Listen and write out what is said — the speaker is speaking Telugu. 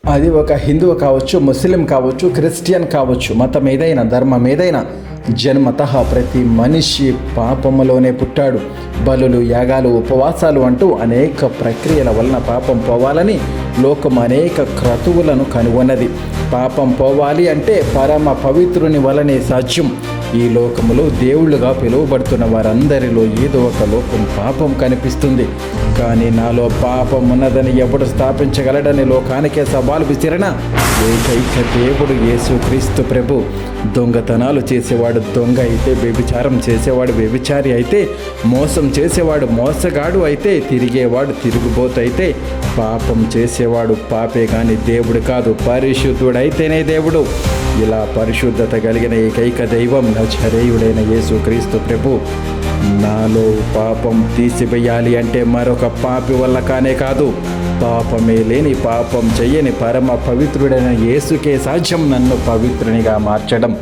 అది ఒక హిందువు కావచ్చు, ముస్లిం కావచ్చు, క్రిస్టియన్ కావచ్చు, మతం ఏదైనా, ధర్మం ఏదైనా, జన్మతః ప్రతి మనిషి పాపములోనే పుట్టాడు. బలులు, యాగాలు, ఉపవాసాలు అంటూ అనేక ప్రక్రియల వలన పాపం పోవాలని లోకం అనేక క్రతువులను కనుగొన్నది. పాపం పోవాలి అంటే పరమ పవిత్రుని వలనే సాధ్యం. ఈ లోకములో దేవుళ్ళుగా పిలువబడుతున్న వారందరిలో ఏదో ఒక లోకం పాపం కనిపిస్తుంది. కానీ నాలో పాపం ఉన్నదని ఎవడు స్థాపించగలడని లోకానికే సవాలు విసిరిన ఏకైక దేవుడు యేసుక్రీస్తు ప్రభు. దొంగతనాలు చేసేవాడు దొంగ అయితే, వ్యభిచారం చేసేవాడు వ్యభిచారి అయితే, మోసం చేసేవాడు మోసగాడు అయితే, తిరిగేవాడు తిరుగుబోతు అయితే, పాపం చేసేవాడు పాపే కానీ దేవుడు కాదు, పరిశుద్ధుడైతేనే దేవుడు. ఇలా పరిశుద్ధత కలిగిన ఏకైక దైవం నజరేయుడైన యేసుక్రీస్తు ప్రభు. నాలో పాపం తీసివేయాలి అంటే మరొక పాపి వల్ల కానే కాదు, పాపమే లేని, పాపం చెయ్యని పరమ పవిత్రుడైన యేసుకే సాధ్యం నన్ను పవిత్రునిగా మార్చడం.